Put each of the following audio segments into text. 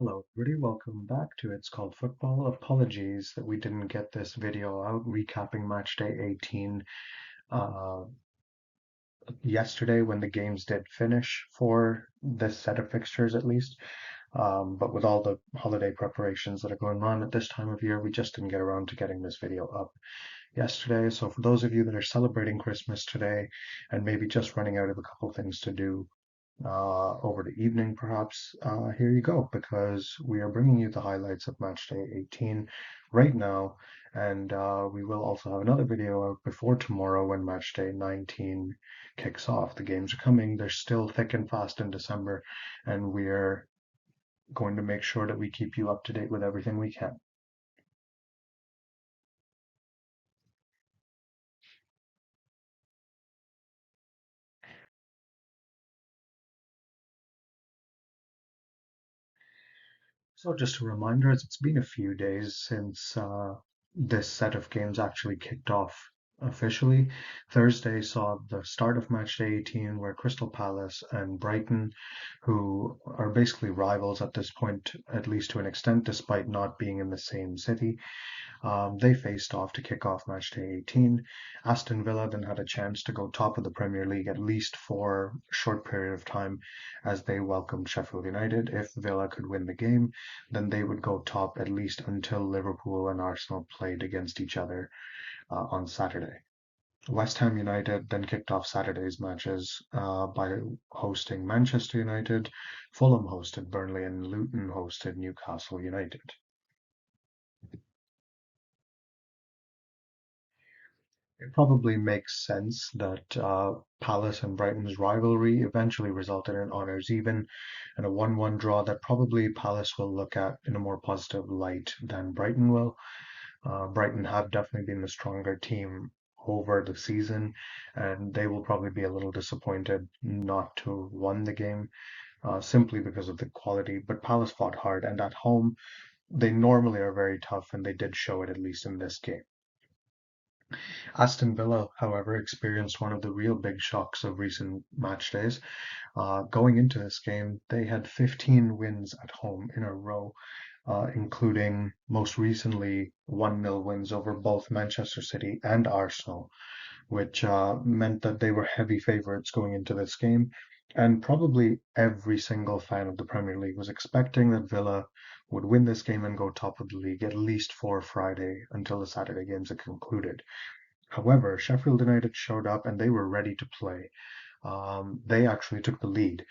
Hello, everybody. Welcome back to It's Called Football. Apologies that we didn't get this video out recapping match day 18 uh, yesterday when the games did finish for this set of fixtures at least. But with all the holiday preparations that are going on at this time of year, we just didn't get around to getting this video up yesterday. So for those of you that are celebrating Christmas today and maybe just running out of a couple things to do, over the evening, perhaps, here you go, because we are bringing you the highlights of match day 18 right now, and we will also have another video out before tomorrow when match day 19 kicks off. The games are coming, they're still thick and fast in December, and we're going to make sure that we keep you up to date with everything we can. So just a reminder, as it's been a few days since this set of games actually kicked off officially. Thursday saw the start of match day 18 where Crystal Palace and Brighton, who are basically rivals at this point, at least to an extent, despite not being in the same city, they faced off to kick off match day 18. Aston Villa then had a chance to go top of the Premier League at least for a short period of time as they welcomed Sheffield United. If Villa could win the game, then they would go top at least until Liverpool and Arsenal played against each other on Saturday. West Ham United then kicked off Saturday's matches by hosting Manchester United. Fulham hosted Burnley and Luton hosted Newcastle United. It probably makes sense that Palace and Brighton's rivalry eventually resulted in honours even and a 1-1 draw that probably Palace will look at in a more positive light than Brighton will. Brighton have definitely been the stronger team over the season, and they will probably be a little disappointed not to have won the game simply because of the quality. But Palace fought hard, and at home, they normally are very tough, and they did show it at least in this game. Aston Villa, however, experienced one of the real big shocks of recent match days. Going into this game, they had 15 wins at home in a row, including most recently 1-0 wins over both Manchester City and Arsenal, which meant that they were heavy favourites going into this game. And probably every single fan of the Premier League was expecting that Villa would win this game and go top of the league at least for Friday until the Saturday games had concluded. However, Sheffield United showed up and they were ready to play. They actually took the lead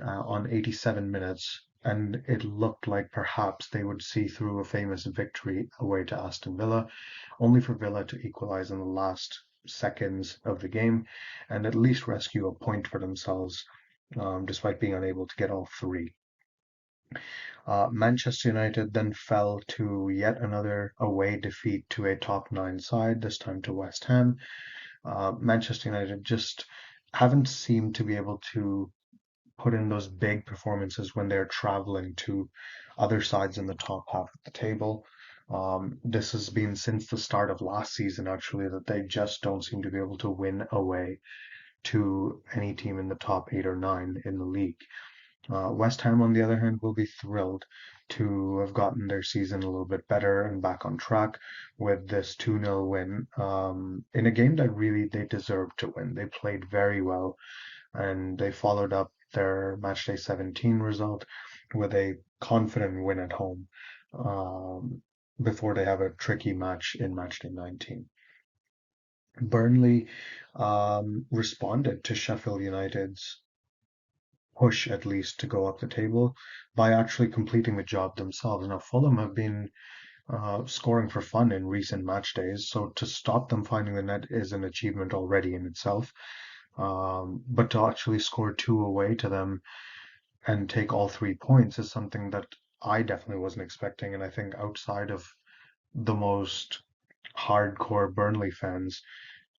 on 87 minutes, and it looked like perhaps they would see through a famous victory away to Aston Villa, only for Villa to equalise in the last seconds of the game and at least rescue a point for themselves, despite being unable to get all three. Manchester United then fell to yet another away defeat to a top nine side, this time to West Ham. Manchester United just haven't seemed to be able to put in those big performances when they're traveling to other sides in the top half of the table. This has been since the start of last season, actually, that they just don't seem to be able to win away to any team in the top 8 or 9 in the league. West Ham, on the other hand, will be thrilled to have gotten their season a little bit better and back on track with this 2-0 win in a game that really they deserved to win. They played very well and they followed up their matchday 17 result with a confident win at home before they have a tricky match in matchday 19. Burnley responded to Sheffield United's push at least to go up the table by actually completing the job themselves. Now, Fulham have been scoring for fun in recent match days, so to stop them finding the net is an achievement already in itself. But to actually score two away to them and take all 3 points is something that I definitely wasn't expecting. And I think outside of the most hardcore Burnley fans,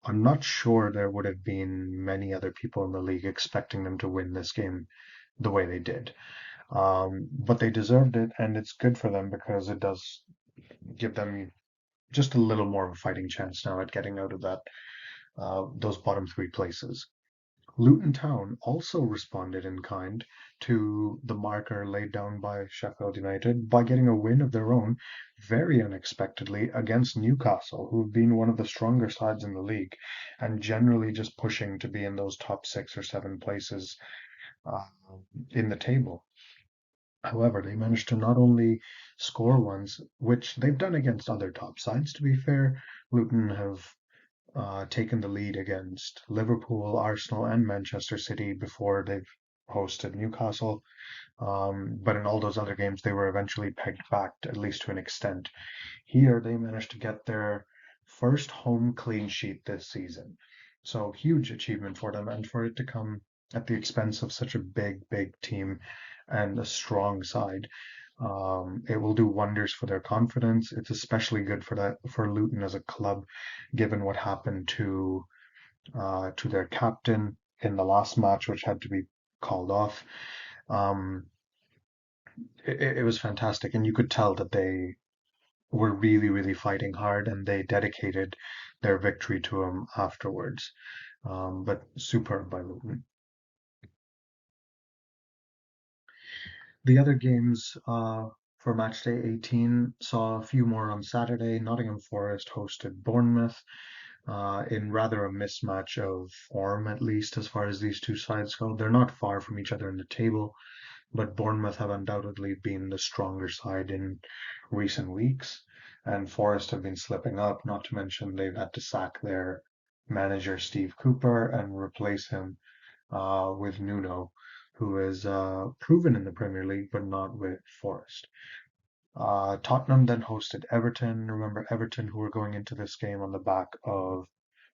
I'm not sure there would have been many other people in the league expecting them to win this game the way they did. But they deserved it, and it's good for them because it does give them just a little more of a fighting chance now at getting out of that those bottom three places. Luton Town also responded in kind to the marker laid down by Sheffield United by getting a win of their own very unexpectedly against Newcastle, who've been one of the stronger sides in the league and generally just pushing to be in those top 6 or 7 places uh, in the table. However, they managed to not only score ones, which they've done against other top sides, to be fair. Luton have taken the lead against Liverpool, Arsenal, and Manchester City before they've hosted Newcastle. But in all those other games, they were eventually pegged back, at least to an extent. Here, they managed to get their first home clean sheet this season. So, huge achievement for them, and for it to come at the expense of such a big team and a strong side. It will do wonders for their confidence. It's especially good for Luton as a club, given what happened to their captain in the last match, which had to be called off. Um, it was fantastic, and you could tell that they were really fighting hard, and they dedicated their victory to him afterwards. But superb by Luton. The other games for Matchday 18 saw a few more on Saturday. Nottingham Forest hosted Bournemouth in rather a mismatch of form, at least as far as these two sides go. They're not far from each other in the table, but Bournemouth have undoubtedly been the stronger side in recent weeks, and Forest have been slipping up, not to mention they've had to sack their manager Steve Cooper and replace him with Nuno, who is proven in the Premier League but not with Forest. Tottenham then hosted Everton. Remember Everton, who were going into this game on the back of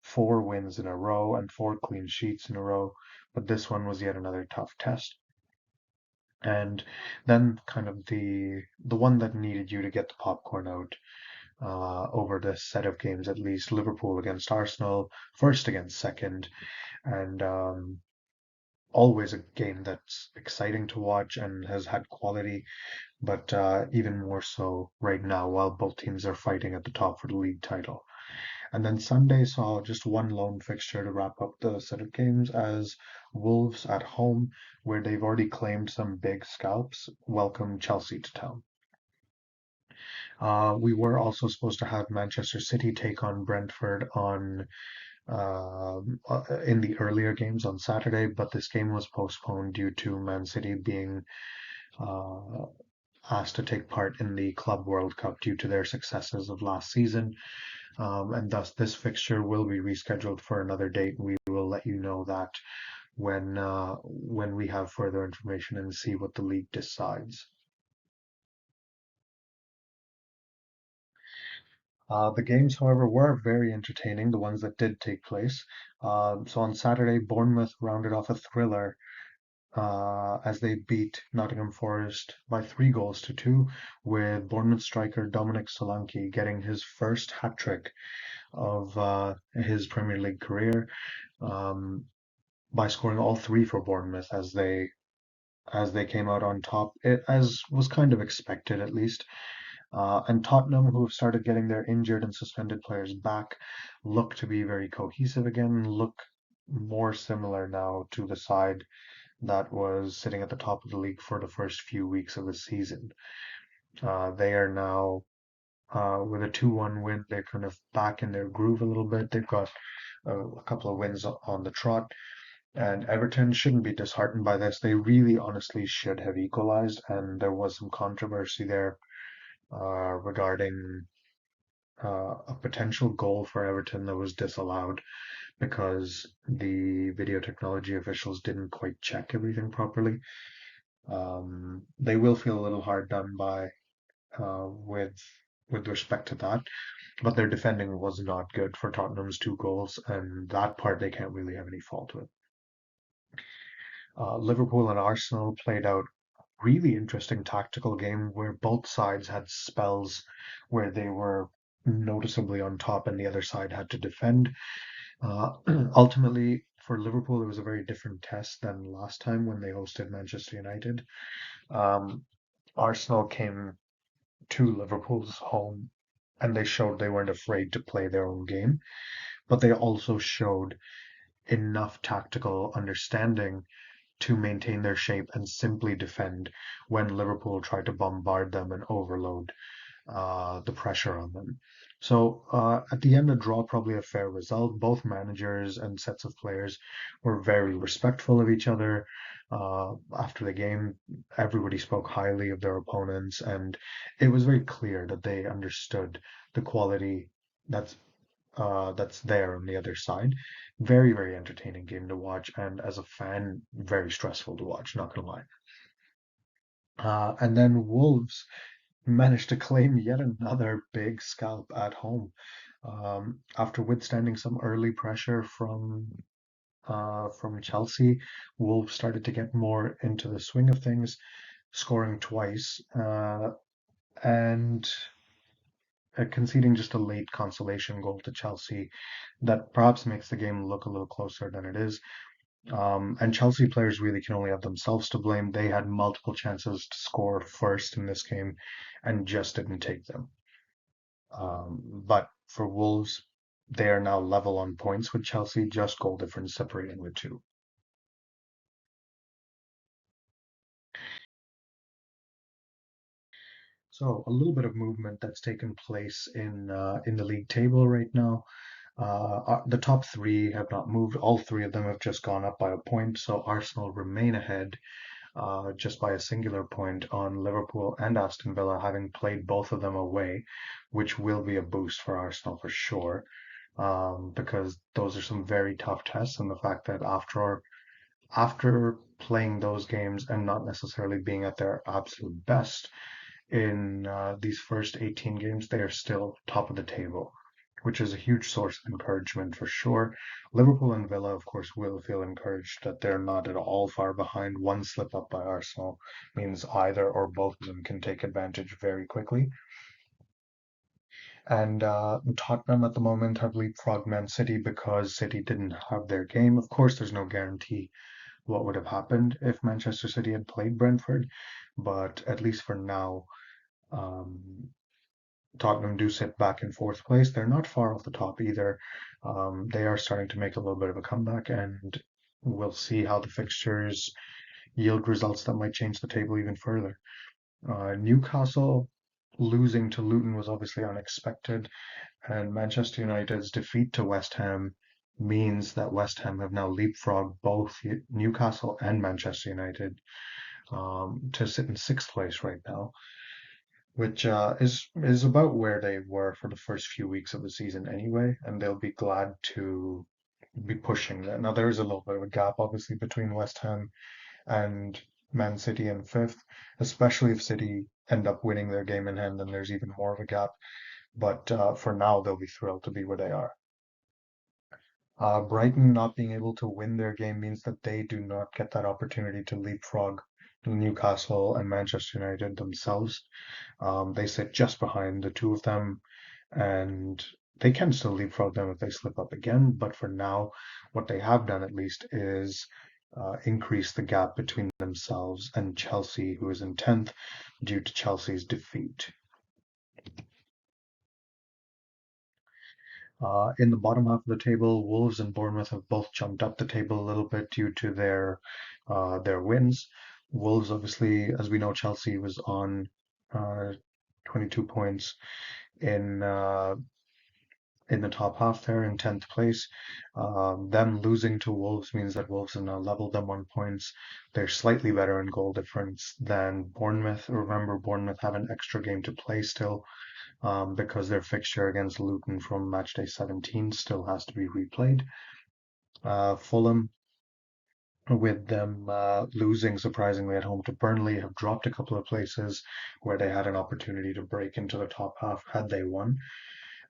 4 wins in a row and 4 clean sheets in a row, but this one was yet another tough test. And then kind of the one that needed you to get the popcorn out over this set of games, at least Liverpool against Arsenal, first against second, and always a game that's exciting to watch and has had quality, but even more so right now while both teams are fighting at the top for the league title. And then Sunday saw just one lone fixture to wrap up the set of games as Wolves at home, where they've already claimed some big scalps, welcome Chelsea to town. We were also supposed to have Manchester City take on Brentford on in the earlier games on Saturday, but this game was postponed due to Man City being uh, asked to take part in the Club World Cup due to their successes of last season. And thus this fixture will be rescheduled for another date. We will let you know that when we have further information and see what the league decides. The games, however, were very entertaining, the ones that did take place. So on Saturday, Bournemouth rounded off a thriller as they beat Nottingham Forest by 3 goals to 2, with Bournemouth striker Dominic Solanke getting his first hat trick of his Premier League career um, by scoring all three for Bournemouth as they came out on top, as was kind of expected at least. And Tottenham, who have started getting their injured and suspended players back, look to be very cohesive again, look more similar now to the side that was sitting at the top of the league for the first few weeks of the season. They are now, with a 2-1 win, they're kind of back in their groove a little bit. They've got a couple of wins on the trot, and Everton shouldn't be disheartened by this. They really honestly should have equalized, and there was some controversy there regarding a potential goal for Everton that was disallowed because the video technology officials didn't quite check everything properly. They will feel a little hard done by with respect to that, but their defending was not good for Tottenham's 2 goals, and that part they can't really have any fault with. Liverpool and Arsenal played out really interesting tactical game where both sides had spells where they were noticeably on top and the other side had to defend. Ultimately, for Liverpool, it was a very different test than last time when they hosted Manchester United. Um, Arsenal came to Liverpool's home and they showed they weren't afraid to play their own game, but they also showed enough tactical understanding to maintain their shape and simply defend when Liverpool tried to bombard them and overload the pressure on them. So at the end, a draw probably a fair result. Both managers and sets of players were very respectful of each other. After the game, everybody spoke highly of their opponents, and it was very clear that they understood the quality that's that's there on the other side. Very, very entertaining game to watch, and as a fan, very stressful to watch, not gonna lie. And then Wolves managed to claim yet another big scalp at home. After withstanding some early pressure from Chelsea, Wolves started to get more into the swing of things, scoring twice and conceding just a late consolation goal to Chelsea that perhaps makes the game look a little closer than it is. And Chelsea players really can only have themselves to blame. They had multiple chances to score first in this game and just didn't take them. But for Wolves, they are now level on points with Chelsea, just goal difference separating the two. So a little bit of movement that's taken place in the league table right now. The top three have not moved. All three of them have just gone up by a point. So Arsenal remain ahead just by a singular point on Liverpool and Aston Villa, having played both of them away, which will be a boost for Arsenal for sure, because those are some very tough tests. And the fact that after playing those games and not necessarily being at their absolute best in these first 18 games, they are still top of the table, which is a huge source of encouragement for sure. Liverpool and Villa, of course, will feel encouraged that they're not at all far behind. One slip up by Arsenal means either or both of them can take advantage very quickly. And Tottenham at the moment have leapfrogged Man City because City didn't have their game. Of course, there's no guarantee what would have happened if Manchester City had played Brentford, but at least for now, um, Tottenham do sit back in fourth place. They're not far off the top either. They are starting to make a little bit of a comeback, and we'll see how the fixtures yield results that might change the table even further. Newcastle losing to Luton was obviously unexpected, and Manchester United's defeat to West Ham means that West Ham have now leapfrogged both Newcastle and Manchester United to sit in sixth place right now, which is about where they were for the first few weeks of the season anyway, and they'll be glad to be pushing that. Now there is a little bit of a gap, obviously, between West Ham and Man City in fifth, especially if City end up winning their game in hand, then there's even more of a gap. But for now, they'll be thrilled to be where they are. Brighton not being able to win their game means that they do not get that opportunity to leapfrog Newcastle and Manchester United themselves. They sit just behind the two of them, and they can still leapfrog them if they slip up again. But for now, what they have done at least is increase the gap between themselves and Chelsea, who is in 10th due to Chelsea's defeat. In the bottom half of the table, Wolves and Bournemouth have both jumped up the table a little bit due to their wins. Wolves, obviously, as we know, Chelsea was on 22 points in uh, in the top half there in 10th place. Them losing to Wolves means that Wolves have now leveled them on points. They're slightly better in goal difference than Bournemouth. Remember, Bournemouth have an extra game to play still because their fixture against Luton from Matchday 17 still has to be replayed. Fulham, with them losing surprisingly at home to Burnley, have dropped a couple of places where they had an opportunity to break into the top half had they won.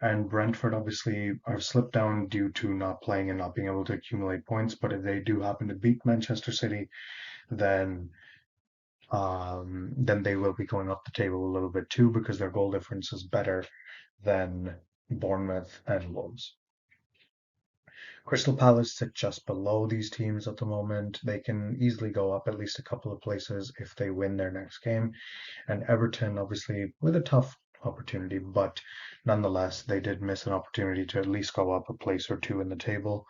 And Brentford obviously have slipped down due to not playing and not being able to accumulate points. But if they do happen to beat Manchester City, then then they will be going up the table a little bit too because their goal difference is better than Bournemouth and Wolves. Crystal Palace sit just below these teams at the moment. They can easily go up at least a couple of places if they win their next game. And Everton, obviously, with a tough opportunity, but nonetheless, they did miss an opportunity to at least go up a place or two in the table.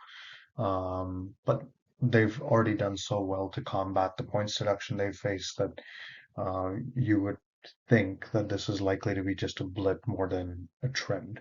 But they've already done so well to combat the points deduction they've faced that you would think that this is likely to be just a blip more than a trend.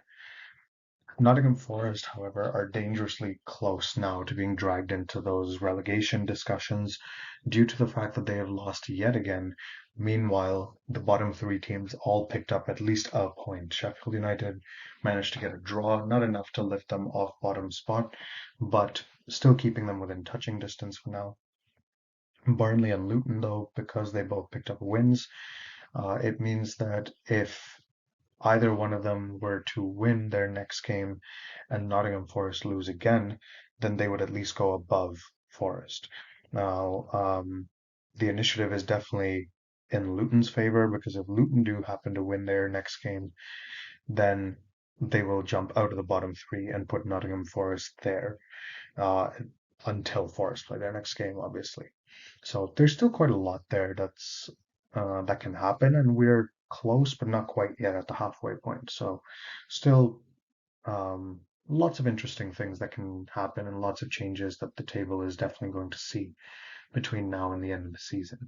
Nottingham Forest, however, are dangerously close now to being dragged into those relegation discussions due to the fact that they have lost yet again. Meanwhile, the bottom three teams all picked up at least a point. Sheffield United managed to get a draw, not enough to lift them off bottom spot, but still keeping them within touching distance for now. Burnley and Luton, though, because they both picked up wins, it means that if either one of them were to win their next game and Nottingham Forest lose again, then they would at least go above Forest. Now, the initiative is definitely in Luton's favor because if Luton do happen to win their next game, then they will jump out of the bottom three and put Nottingham Forest there uh, until Forest play their next game, obviously. So there's still quite a lot there that can happen, and we're close, but not quite yet at the halfway point. So still lots of interesting things that can happen, and lots of changes that the table is definitely going to see between now and the end of the season.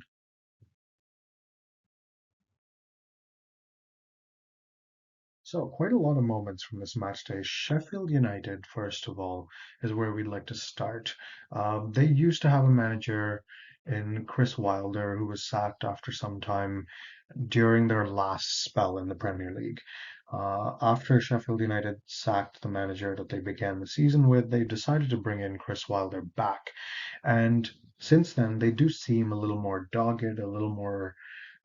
So, quite a lot of moments from this match day. Sheffield United, first of all, is where we'd like to start. They used to have a manager in Chris Wilder who was sacked after some time during their last spell in the Premier League. After Sheffield United sacked the manager that they began the season with, they decided to bring in Chris Wilder back. And since then, they do seem a little more dogged, a little more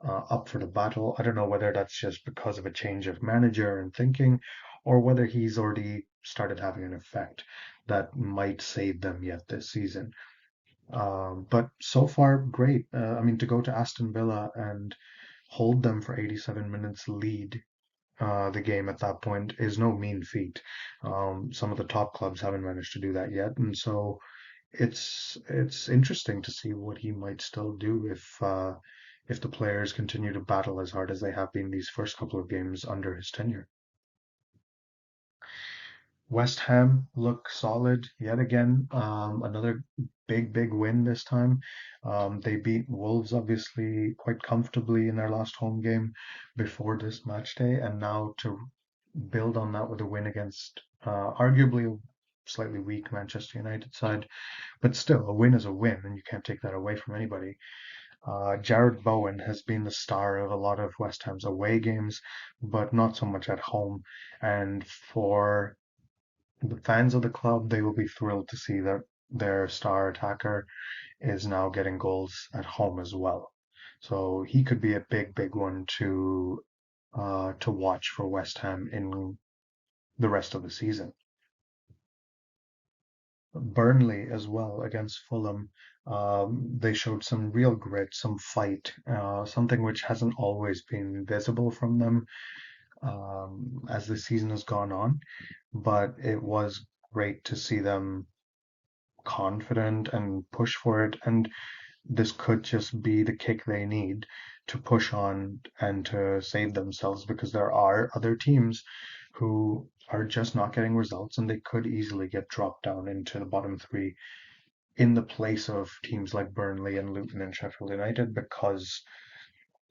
up for the battle. I don't know whether that's just because of a change of manager and thinking, or whether he's already started having an effect that might save them yet this season. But so far, great. I mean, to go to Aston Villa and hold them for 87 minutes lead the game at that point is no mean feat. Some of the top clubs haven't managed to do that yet, and so it's interesting to see what he might still do if the players continue to battle as hard as they have been these first couple of games under his tenure. West Ham look solid yet again. Another big win this time. They beat Wolves obviously quite comfortably in their last home game before this match day, and now to build on that with a win against arguably a slightly weak Manchester United side, but still a win is a win, and you can't take that away from anybody. Jared Bowen has been the star of a lot of West Ham's away games, but not so much at home. And for the fans of the club, they will be thrilled to see that their star attacker is now getting goals at home as well. So he could be a big one to watch for West Ham in the rest of the season. Burnley as well against Fulham. They showed some real grit, some fight, something which hasn't always been visible from them as the season has gone on. But it was great to see them confident and push for it. And this could just be the kick they need to push on and to save themselves because there are other teams who are just not getting results and they could easily get dropped down into the bottom three in the place of teams like Burnley and Luton and Sheffield United because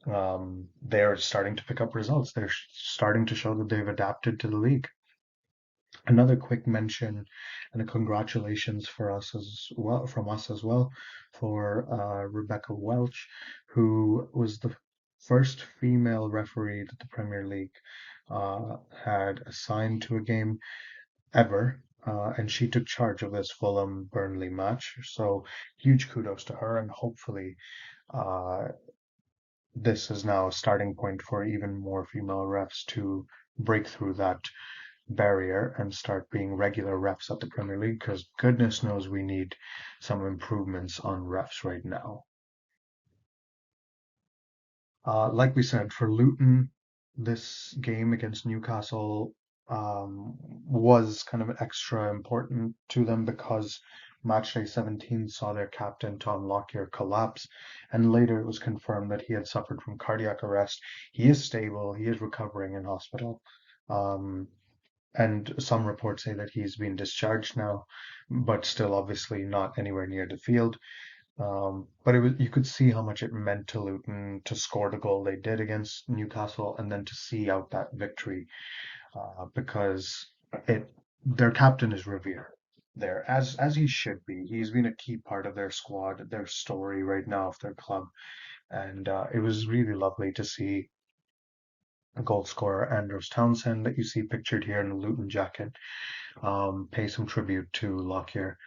they're starting to pick up results. They're starting to show that they've adapted to the league. Another quick mention and a congratulations for us as well, from us as well, for Rebecca Welch, who was the first female referee that the Premier League had assigned to a game ever. And she took charge of this Fulham Burnley match. So huge kudos to her, and hopefully uh, this is now a starting point for even more female refs to break through that barrier and start being regular refs at the Premier League because goodness knows we need some improvements on refs right now. Like we said, for Luton, this game against Newcastle was kind of extra important to them because Matchday 17 saw their captain Tom Lockyer collapse, and later it was confirmed that he had suffered from cardiac arrest. He is stable, he is recovering in hospital. Um, And some reports say that he's been discharged now, but still obviously not anywhere near the field. But you could see how much it meant to Luton to score the goal they did against Newcastle and then to see out that victory because it their captain is revered there as he should be. He's been a key part of their squad, their story right now of their club, and it was really lovely to see goal scorer Andros Townsend that you see pictured here in the Luton jacket pay some tribute to Lockyer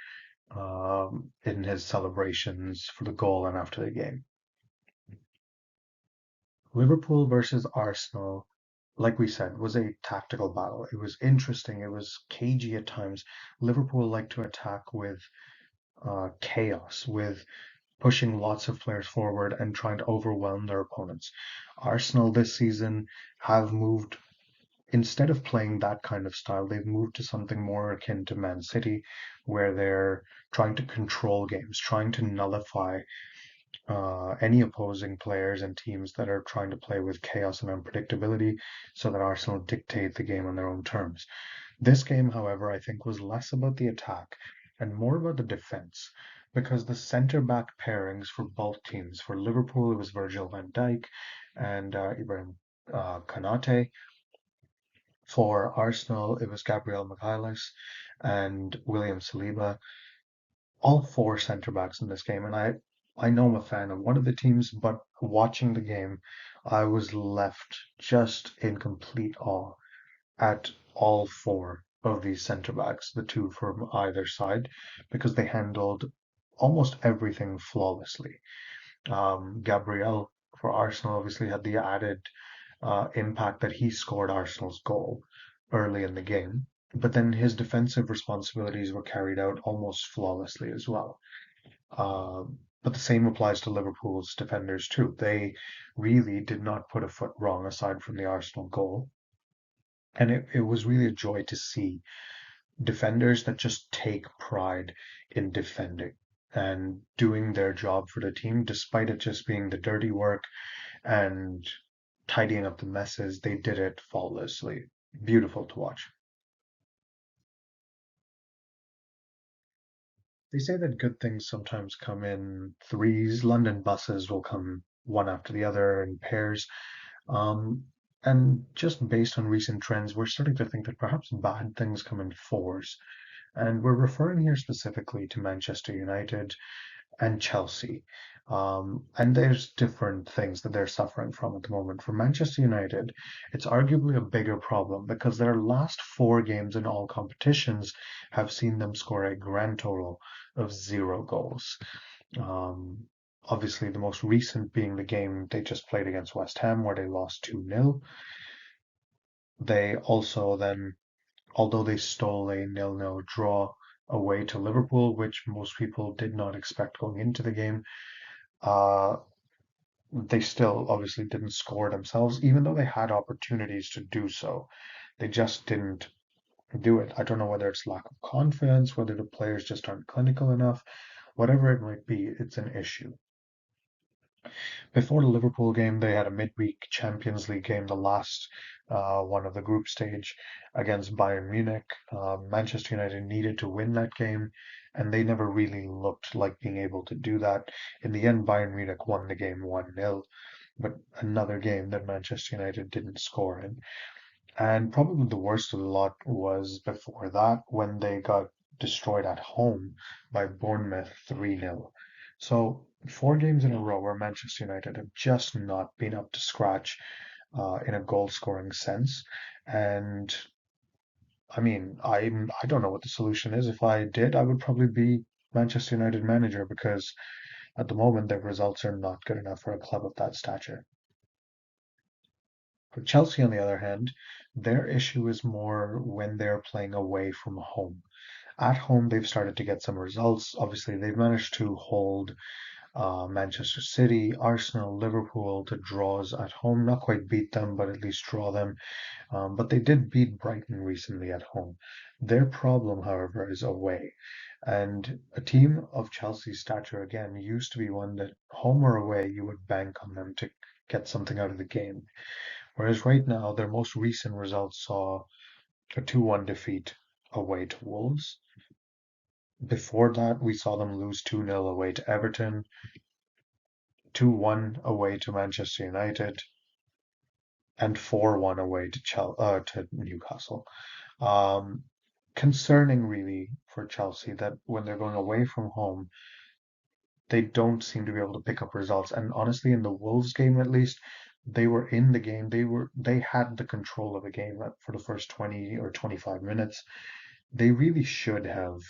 in his celebrations for the goal and after the game. Liverpool versus Arsenal, like we said, was a tactical battle. It was interesting. It was cagey at times. Liverpool liked to attack with chaos, with pushing lots of players forward and trying to overwhelm their opponents. Arsenal this season have moved, instead of playing that kind of style, they've moved to something more akin to Man City, where they're trying to control games, trying to nullify any opposing players and teams that are trying to play with chaos and unpredictability so that Arsenal dictate the game on their own terms. This game, however, I think was less about the attack and more about the defense because the centre back pairings for both teams, for Liverpool, it was Virgil van Dijk and Ibrahim Kanate. For Arsenal, it was Gabriel Magalhaes and William Saliba, all four centre backs in this game. And I know I'm a fan of one of the teams, but watching the game, I was left just in complete awe at all four of these centre backs, the two from either side, because they handled almost everything flawlessly. Gabriel for Arsenal obviously had the added impact that he scored Arsenal's goal early in the game. But then his defensive responsibilities were carried out almost flawlessly as well. Uh, but the same applies to Liverpool's defenders too. They really did not put a foot wrong aside from the Arsenal goal. And it was really a joy to see defenders that just take pride in defending and doing their job for the team, despite it just being the dirty work and tidying up the messes. They did it faultlessly. Beautiful to watch. They say that good things sometimes come in threes. London buses will come one after the other in pairs. Um, and just based on recent trends, we're starting to think that perhaps bad things come in fours. And we're referring here specifically to Manchester United and Chelsea. And there's different things that they're suffering from at the moment. For Manchester United, it's arguably a bigger problem because their last four games in all competitions have seen them score a grand total of 0 goals. Um, Obviously, the most recent being the game they just played against West Ham, where they lost 2-0. They also then, although they stole a 0-0 draw away to Liverpool, which most people did not expect going into the game, uh, they still obviously didn't score themselves, even though they had opportunities to do so. They just didn't do it. I don't know whether it's lack of confidence, whether the players just aren't clinical enough, whatever it might be, it's an issue. Before the Liverpool game, they had a midweek Champions League game, the last one of the group stage against Bayern Munich. Manchester United needed to win that game, and they never really looked like being able to do that. In the end, Bayern Munich won the game 1-0, but another game that Manchester United didn't score in. And probably the worst of the lot was before that when they got destroyed at home by Bournemouth 3-0. So 4 games in a row where Manchester United have just not been up to scratch in a goal scoring sense. And I mean, I don't know what the solution is. If I did, I would probably be Manchester United manager because at the moment their results are not good enough for a club of that stature. For Chelsea, on the other hand, their issue is more when they're playing away from home. At home, they've started to get some results. Obviously, they've managed to hold Manchester City, Arsenal, Liverpool to draws at home. Not quite beat them, but at least draw them. But they did beat Brighton recently at home. Their problem, however, is away. And a team of Chelsea's stature, again, used to be one that home or away, you would bank on them to get something out of the game. Whereas right now, their most recent results saw a 2-1 defeat away to Wolves. Before that, we saw them lose 2-0 away to Everton, 2-1 away to Manchester United, and 4-1 away to to Newcastle. Um, Concerning really for Chelsea that when they're going away from home, they don't seem to be able to pick up results. And honestly, in the Wolves game at least, they were in the game. They had the control of the game for the first 20 or 25 minutes. They really should have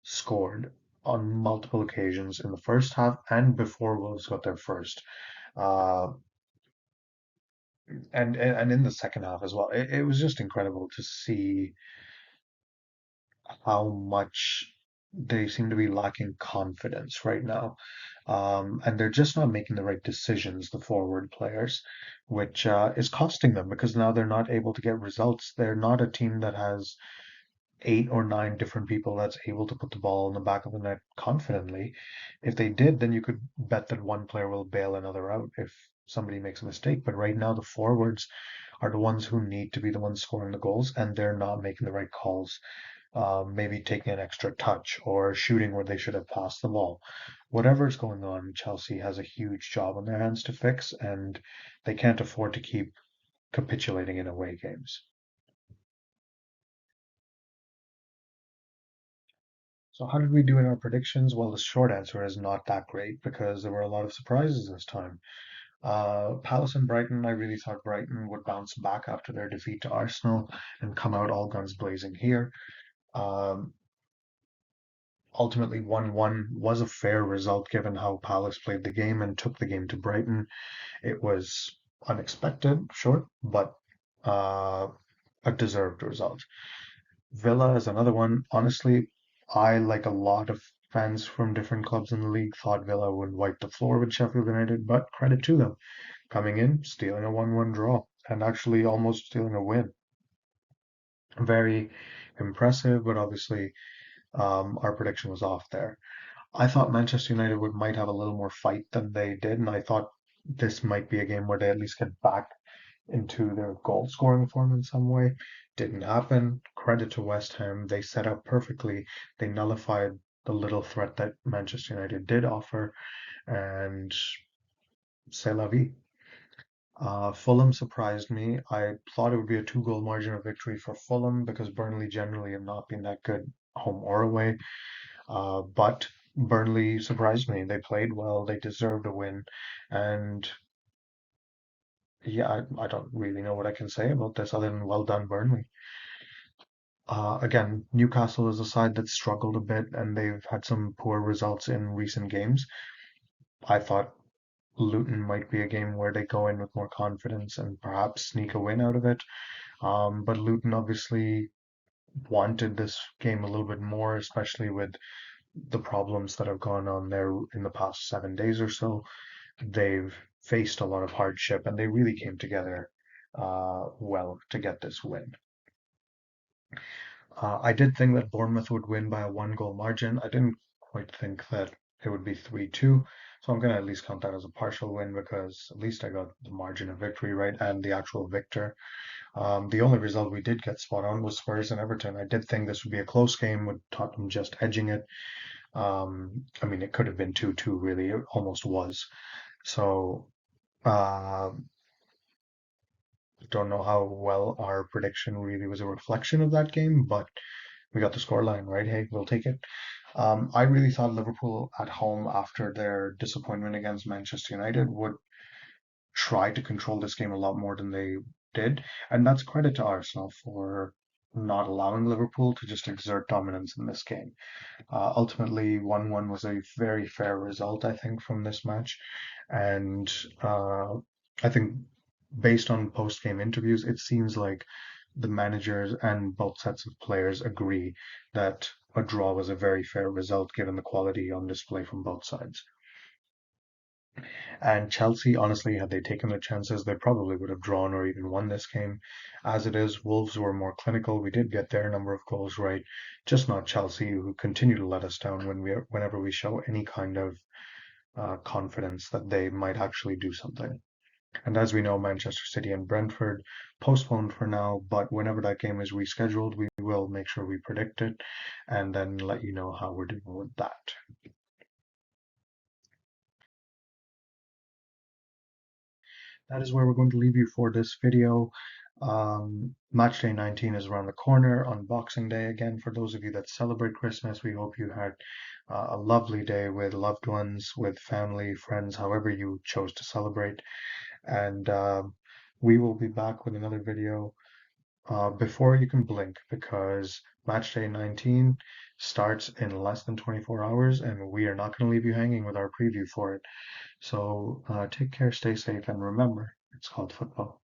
scored on multiple occasions in the first half and before Wolves got their first. Uh, and in the second half as well. It was just incredible to see how much they seem to be lacking confidence right now. And they're just not making the right decisions, the forward players, which is costing them because now they're not able to get results. They're not a team that has 8 or 9 different people that's able to put the ball in the back of the net confidently. If they did, then you could bet that one player will bail another out if somebody makes a mistake. But right now, the forwards are the ones who need to be the ones scoring the goals, and they're not making the right calls. Maybe taking an extra touch or shooting where they should have passed the ball. Whatever's going on, Chelsea has a huge job on their hands to fix, and they can't afford to keep capitulating in away games. So, how did we do in our predictions? Well, the short answer is not that great because there were a lot of surprises this time. Palace and Brighton, I really thought Brighton would bounce back after their defeat to Arsenal and come out all guns blazing here. Um, Ultimately, 1-1 was a fair result given how Palace played the game and took the game to Brighton. It was unexpected, sure, but uh, a deserved result. Villa is another one. Honestly, I, like a lot of fans from different clubs in the league, thought Villa would wipe the floor with Sheffield United, but credit to them. Coming in, stealing a 1-1 draw, and actually almost stealing a win. Very impressive, but obviously our prediction was off there. I thought Manchester United might have a little more fight than they did, and I thought this might be a game where they at least get back into their goal scoring form in some way. Didn't happen. Credit to West Ham. They set up perfectly. They nullified the little threat that Manchester United did offer, and c'est la vie. Fulham surprised me. I thought it would be a 2 goal margin of victory for Fulham because Burnley generally have not been that good home or away. But Burnley surprised me. They played well. They deserved a win. And yeah, I don't really know what I can say about this other than well done, Burnley. Again, Newcastle is a side that struggled a bit and they've had some poor results in recent games. I thought Luton might be a game where they go in with more confidence and perhaps sneak a win out of it. But Luton obviously wanted this game a little bit more, especially with the problems that have gone on there in the past 7 days or so. They've faced a lot of hardship and they really came together well to get this win. I did think that Bournemouth would win by a 1 goal margin. I didn't quite think that it would be 3-2. So I'm going to at least count that as a partial win because at least I got the margin of victory right and the actual victor. The only result we did get spot on was Spurs and Everton. I did think this would be a close game with Tottenham just edging it. I mean, it could have been 2-2, really. It almost was. So, uh, don't know how well our prediction really was a reflection of that game, but we got the scoreline right. Hey, we'll take it. I really thought Liverpool at home after their disappointment against Manchester United would try to control this game a lot more than they did. And that's credit to Arsenal for not allowing Liverpool to just exert dominance in this game. Ultimately, 1-1 was a very fair result, I think, from this match. And I think based on post-game interviews, it seems like the managers and both sets of players agree that a draw was a very fair result given the quality on display from both sides. And Chelsea, honestly, had they taken their chances, they probably would have drawn or even won this game. As it is, Wolves were more clinical. We did get their number of goals right, just not Chelsea, who continue to let us down whenever we show any kind of confidence that they might actually do something. And as we know, Manchester City and Brentford postponed for now, but whenever that game is rescheduled, we will make sure we predict it and then let you know how we're doing with that. That is where we're going to leave you for this video. Match day 19 is around the corner on Boxing Day. Again, for those of you that celebrate Christmas, we hope you had a lovely day with loved ones, with family, friends, however you chose to celebrate. And we will be back with another video before you can blink because Match Day 19 starts in less than 24 hours, and we are not going to leave you hanging with our preview for it. So take care, stay safe, and remember, it's called football.